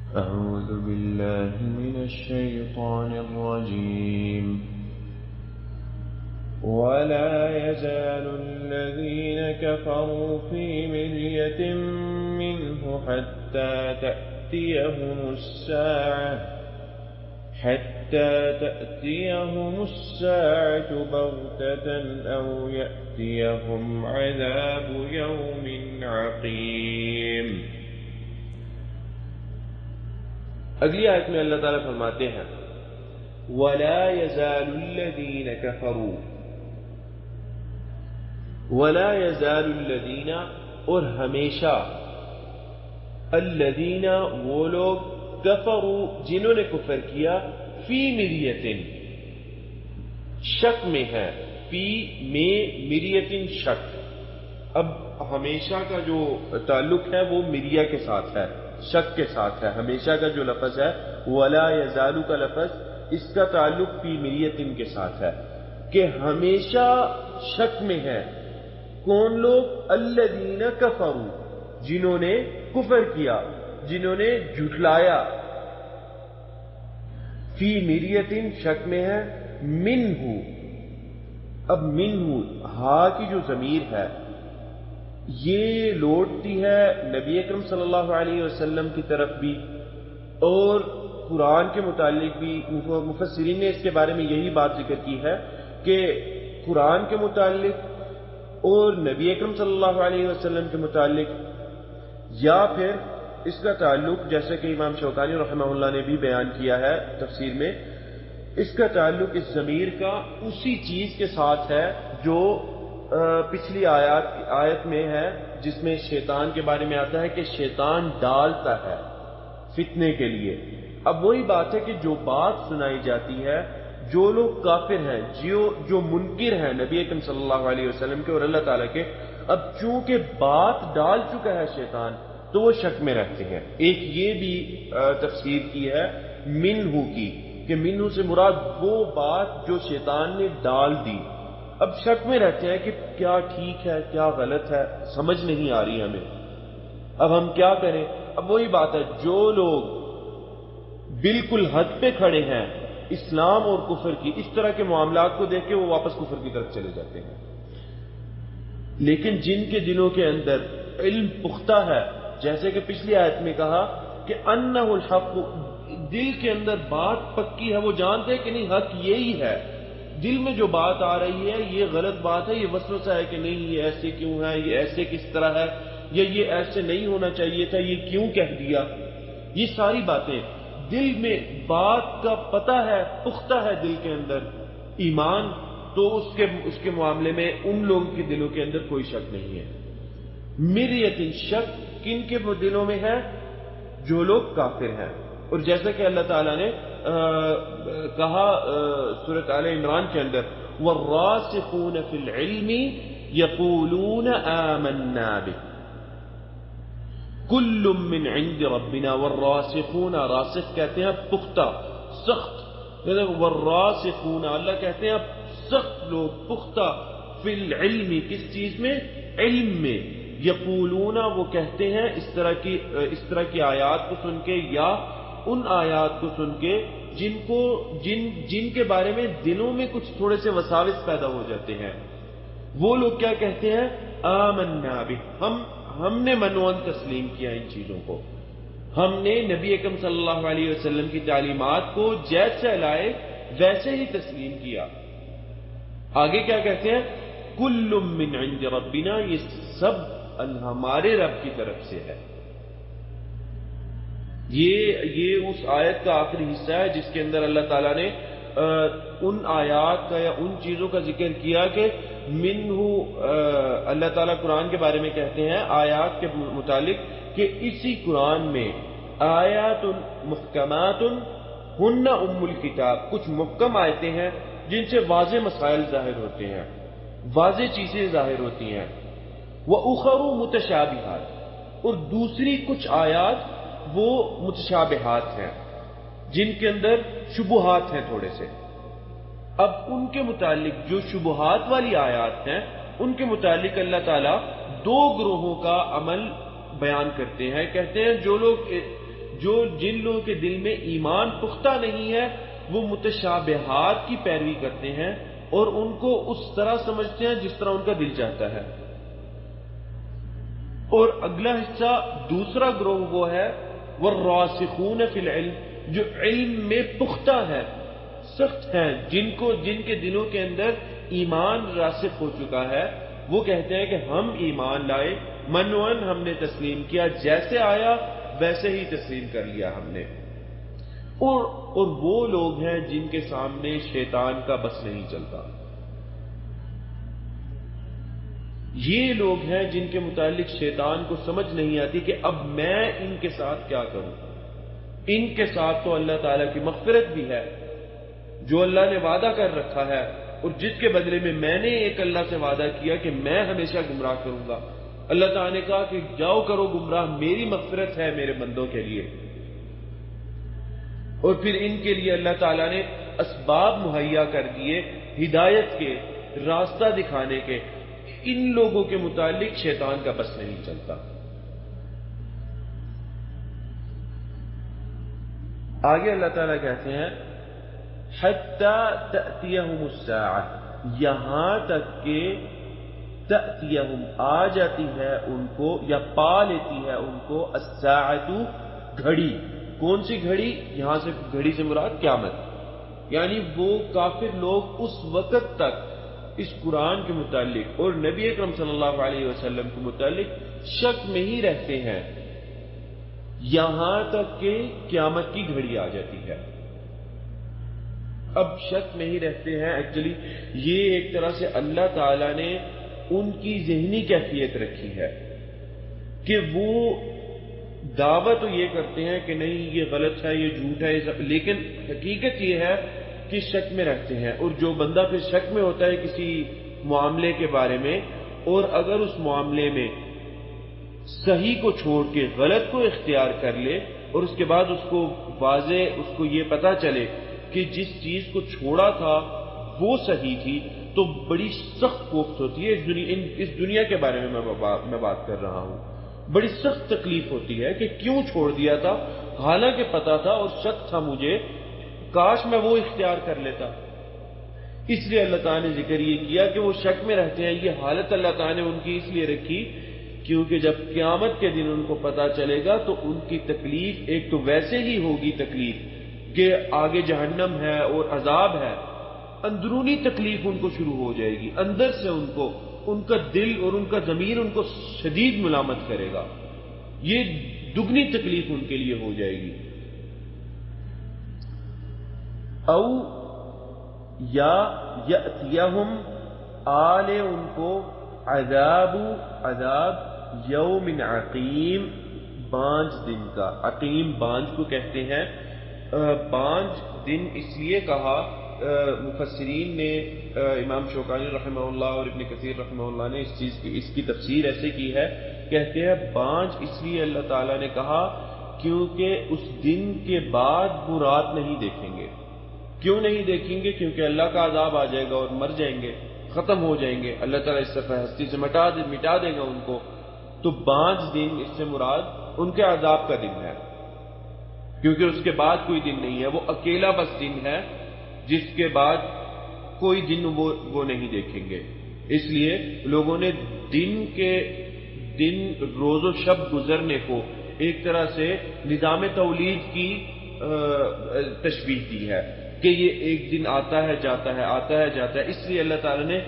أعوذ بالله من الشيطان الرجيم ولا يزال الذين كفروا في مرية منه حتى تأتيهم الساعة بغتة أو يأتيهم عذاب يوم عقيم۔ اگلی آیت میں اللہ تعالیٰ فرماتے ہیں وَلَا يَزَالُ الَّذِينَ كَفَرُوا، وَلَا يَزَالُ الَّذِينَ اور ہمیشہ، الَّذِينَ وہ لوگ، کفروا جنہوں نے کفر کیا، فی مریتن شک میں ہے، فی میں مریتن شک۔ اب ہمیشہ کا جو تعلق ہے وہ مریہ کے ساتھ ہے، شک کے ساتھ ہے۔ ہمیشہ کا جو لفظ ہے ولا یزال کا لفظ، اس کا تعلق فی مریتن کے ساتھ ہے کہ ہمیشہ شک میں ہے۔ کون لوگ؟ الذین کفروا، جنہوں نے کفر کیا، جنہوں نے جھٹلایا، فی مریتن شک میں ہے، منہ۔ اب منہ ہا کی جو ضمیر ہے یہ لوٹتی ہے نبی اکرم صلی اللہ علیہ وسلم کی طرف بھی، اور قرآن کے متعلق بھی مفسرین نے اس کے بارے میں یہی بات ذکر کی ہے کہ قرآن کے متعلق اور نبی اکرم صلی اللہ علیہ وسلم کے متعلق، یا پھر اس کا تعلق جیسے کہ امام شوکانی رحمہ اللہ نے بھی بیان کیا ہے تفسیر میں، اس کا تعلق اس ضمیر کا اسی چیز کے ساتھ ہے جو پچھلی آیت میں ہے، جس میں شیطان کے بارے میں آتا ہے کہ شیطان ڈالتا ہے فتنے کے لیے۔ اب وہی بات ہے کہ جو بات سنائی جاتی ہے، جو لوگ کافر ہیں، جو منکر ہیں نبی اکرم صلی اللہ علیہ وسلم کے اور اللہ تعالیٰ کے، اب چونکہ بات ڈال چکا ہے شیطان تو وہ شک میں رہتے ہیں۔ ایک یہ بھی تفسیر کی ہے منہ کی کہ منہ سے مراد وہ بات جو شیطان نے ڈال دی، اب شک میں رہتے ہیں کہ کیا ٹھیک ہے کیا غلط ہے، سمجھ نہیں آ رہی ہمیں، اب ہم کیا کریں۔ اب وہی بات ہے، جو لوگ بالکل حد پہ کھڑے ہیں اسلام اور کفر کی، اس طرح کے معاملات کو دیکھ کے وہ واپس کفر کی طرف چلے جاتے ہیں، لیکن جن کے دلوں کے اندر علم پختہ ہے، جیسے کہ پچھلی آیت میں کہا کہ انہ الحق، دل کے اندر بات پکی ہے، وہ جانتے ہیں کہ نہیں حق یہی ہے، دل میں جو بات آ رہی ہے یہ غلط بات ہے، یہ وسوسہ ہے کہ نہیں یہ ایسے کیوں ہے، یہ ایسے کس طرح ہے، یا یہ ایسے نہیں ہونا چاہیے تھا، یہ کیوں کہہ دیا، یہ ساری باتیں دل میں بات کا پتہ ہے، پختہ ہے دل کے اندر ایمان، تو اس کے معاملے میں ان لوگوں کے دلوں کے اندر کوئی شک نہیں ہے۔ مریت شک کن کے دلوں میں ہے؟ جو لوگ کافر ہیں۔ اور جیسا کہ اللہ تعالیٰ نے کہا سورۃ آل عمران کے اندر والراسخون فی العلم یقولون آمنا بہ کل من عند ربنا، والراسخون، راسخ کہتے ہیں پختہ سخت، والراسخون اللہ کہتے ہیں سخت لوگ پختہ، فی العلم کس چیز میں؟ علم میں، یقولون وہ کہتے ہیں اس طرح کی آیات کو سن کے یا ان آیات کو سن کے جن کے بارے میں دلوں میں کچھ تھوڑے سے وساوس پیدا ہو جاتے ہیں، وہ لوگ کیا کہتے ہیں؟ آمنا بہ، ہم نے منوان تسلیم کیا ان چیزوں کو، ہم نے نبی اکرم صلی اللہ علیہ وسلم کی تعلیمات کو جیسے لائے ویسے ہی تسلیم کیا۔ آگے کیا کہتے ہیں؟ کل من عند ربنا، یہ سب ہمارے رب کی طرف سے ہے۔ یہ اس آیت کا آخری حصہ ہے جس کے اندر اللہ تعالیٰ نے ان آیات کا یا ان چیزوں کا ذکر کیا کہ منہ، اللہ تعالیٰ قرآن کے بارے میں کہتے ہیں آیات کے متعلق کہ اسی قرآن میں آیات محکمات ہن ام الکتاب، کچھ محکم آیتیں ہیں جن سے واضح مسائل ظاہر ہوتے ہیں، واضح چیزیں ظاہر ہوتی ہیں، وَأُخَرُ مُتَشَابِهَاتٌ، اور دوسری کچھ آیات وہ متشابہات ہیں جن کے اندر شبہات ہیں تھوڑے سے۔ اب ان کے متعلق جو شبہات والی آیات ہیں ان کے متعلق اللہ تعالیٰ دو گروہوں کا عمل بیان کرتے ہیں، کہتے ہیں جو لوگ جن لوگوں کے دل میں ایمان پختہ نہیں ہے وہ متشابہات کی پیروی کرتے ہیں اور ان کو اس طرح سمجھتے ہیں جس طرح ان کا دل چاہتا ہے. اور اگلا حصہ دوسرا گروہ وہ ہے والراسخون فی العلم، جو علم میں پختہ ہے، سخت ہیں، جن کے دلوں کے اندر ایمان راسخ ہو چکا ہے. وہ کہتے ہیں کہ ہم ایمان لائے، منون ہم نے تسلیم کیا، جیسے آیا ویسے ہی تسلیم کر لیا ہم نے. اور وہ لوگ ہیں جن کے سامنے شیطان کا بس نہیں چلتا. یہ لوگ ہیں جن کے متعلق شیطان کو سمجھ نہیں آتی کہ اب میں ان کے ساتھ کیا کروں. ان کے ساتھ تو اللہ تعالیٰ کی مغفرت بھی ہے جو اللہ نے وعدہ کر رکھا ہے، اور جس کے بدلے میں نے ایک اللہ سے وعدہ کیا کہ میں ہمیشہ گمراہ کروں گا. اللہ تعالیٰ نے کہا کہ جاؤ کرو گمراہ، میری مغفرت ہے میرے بندوں کے لیے. اور پھر ان کے لیے اللہ تعالیٰ نے اسباب مہیا کر دیے ہدایت کے، راستہ دکھانے کے. ان لوگوں کے متعلق شیطان کا بس نہیں چلتا. آگے اللہ تعالیٰ کہتے ہیں حتی تأتیہم الساعہ، یہاں تک کہ تأتیہم آ جاتی ہے ان کو یا پا لیتی ہے ان کو الساعۃ گھڑی. کون سی گھڑی؟ یہاں سے گھڑی سے مراد قیامت. یعنی وہ کافر لوگ اس وقت تک اس قرآن کے متعلق اور نبی اکرم صلی اللہ علیہ وسلم کے متعلق شک میں ہی رہتے ہیں یہاں تک کہ قیامت کی گھڑی آ جاتی ہے. اب شک میں ہی رہتے ہیں، ایکچولی یہ ایک طرح سے اللہ تعالی نے ان کی ذہنی کیفیت رکھی ہے کہ وہ دعویٰ تو یہ کرتے ہیں کہ نہیں یہ غلط ہے، یہ جھوٹ ہے، لیکن حقیقت یہ ہے کہ شک میں رہتے ہیں. اور جو بندہ پھر شک میں ہوتا ہے کسی معاملے کے بارے میں، اور اگر اس معاملے میں صحیح کو چھوڑ کے غلط کو اختیار کر لے اور اس کے بعد اس کو واضح اس کو یہ پتا چلے کہ جس چیز کو چھوڑا تھا وہ صحیح تھی، تو بڑی سخت کوفت ہوتی ہے. اس دنیا کے بارے میں میں بات کر رہا ہوں. بڑی سخت تکلیف ہوتی ہے کہ کیوں چھوڑ دیا تھا، حالانکہ پتا تھا اور شک تھا مجھے، کاش میں وہ اختیار کر لیتا. اس لیے اللہ تعالیٰ نے ذکر یہ کیا کہ وہ شک میں رہتے ہیں. یہ حالت اللہ تعالیٰ نے ان کی اس لیے رکھی کیونکہ جب قیامت کے دن ان کو پتا چلے گا تو ان کی تکلیف ایک تو ویسے ہی ہوگی تکلیف کہ آگے جہنم ہے اور عذاب ہے، اندرونی تکلیف ان کو شروع ہو جائے گی. اندر سے ان کا دل اور ان کا ضمیر ان کو شدید ملامت کرے گا. یہ دگنی تکلیف ان کے لیے ہو جائے گی. او یا یأتیہم آلے ان کو عذاب یوم عقیم، بانج دن کا. عقیم بانج کو کہتے ہیں. بانج دن اس لیے کہا، مفسرین نے امام شوکانی رحمہ اللہ اور ابن کثیر رحمہ اللہ نے اس کی تفسیر ایسے کی ہے، کہتے ہیں بانج اس لیے اللہ تعالیٰ نے کہا کیونکہ اس دن کے بعد وہ رات نہیں دیکھیں گے. کیوں نہیں دیکھیں گے؟ کیونکہ اللہ کا عذاب آ جائے گا اور مر جائیں گے، ختم ہو جائیں گے. اللہ تعالیٰ اس سفید ہستی سے مٹا دے گا ان کو. تو بانج دن اس سے مراد ان کے عذاب کا دن ہے، کیونکہ اس کے بعد کوئی دن نہیں ہے. وہ اکیلا بس دن ہے جس کے بعد کوئی دن وہ نہیں دیکھیں گے. اس لیے لوگوں نے دن روز و شب گزرنے کو ایک طرح سے نظام تولید کی تشبیہ دی ہے کہ یہ ایک دن آتا ہے جاتا ہے، آتا ہے جاتا ہے. اس لیے اللہ تعالی نے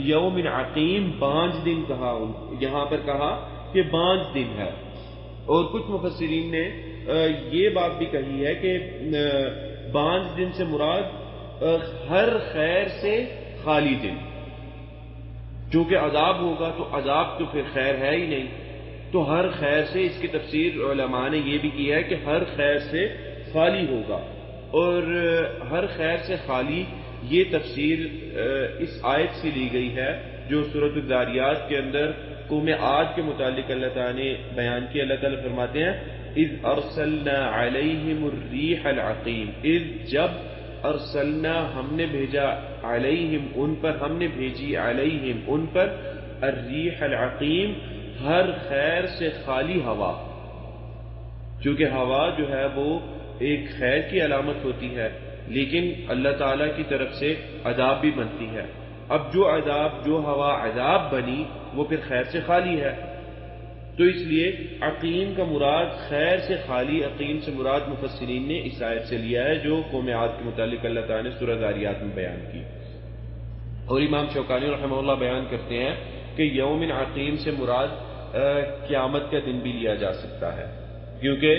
یوم عقیم بانج دن کہا، یہاں پر کہا کہ بانج دن ہے. اور کچھ مفسرین نے یہ بات بھی کہی ہے کہ بانج دن سے مراد ہر خیر سے خالی دن. چونکہ عذاب ہوگا تو عذاب تو پھر خیر ہے ہی نہیں، تو ہر خیر سے، اس کی تفسیر علماء نے یہ بھی کی ہے کہ ہر خیر سے خالی ہوگا. اور ہر خیر سے خالی یہ تفسیر اس آیت سے لی گئی ہے جو سورۃ الذاریات کے اندر قوم عاد کے متعلق اللہ تعالیٰ نے بیان کیا. اللہ تعالیٰ فرماتے ہیں اذ ارسلنا علیہم الریح العقیم، اذ جب ارسلنا ہم نے بھیجا، علیہم ان پر، ہم نے بھیجی علیہم ان پر، الریح العقیم ہر خیر سے خالی ہوا. چونکہ ہوا جو ہے وہ ایک خیر کی علامت ہوتی ہے، لیکن اللہ تعالیٰ کی طرف سے عذاب بھی بنتی ہے۔ اب جو ہوا عذاب بنی وہ پھر خیر سے خالی ہے، تو اس لیے عقیم کا مراد خیر سے خالی، عقیم سے مراد مفسرین نے اس آیت سے لیا ہے جو قوم عاد کے متعلق اللہ تعالیٰ نے سورہ ذاریات میں بیان کی۔ اور امام شوکانی رحمہ اللہ بیان کرتے ہیں کہ یوم عقیم سے مراد قیامت کا دن بھی لیا جا سکتا ہے، کیونکہ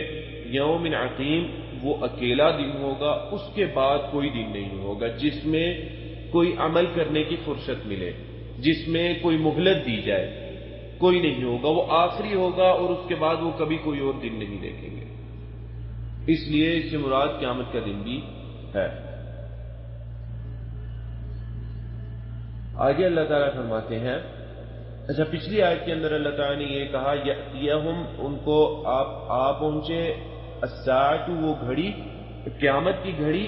یوم عقیم وہ اکیلا دن ہوگا، اس کے بعد کوئی دن نہیں ہوگا جس میں کوئی عمل کرنے کی فرصت ملے، جس میں کوئی مہلت دی جائے، کوئی نہیں ہوگا، وہ آخری ہوگا اور اس کے بعد وہ کبھی کوئی اور دن نہیں دیکھیں گے، اس لیے اس سے مراد قیامت کا دن بھی ہے۔ آگے اللہ تعالیٰ فرماتے ہیں، اچھا پچھلی آیت کے اندر اللہ تعالیٰ نے یہ کہا یأتیہم، ان کو آپ پہنچے، الساعۃ وہ گھڑی، قیامت کی گھڑی،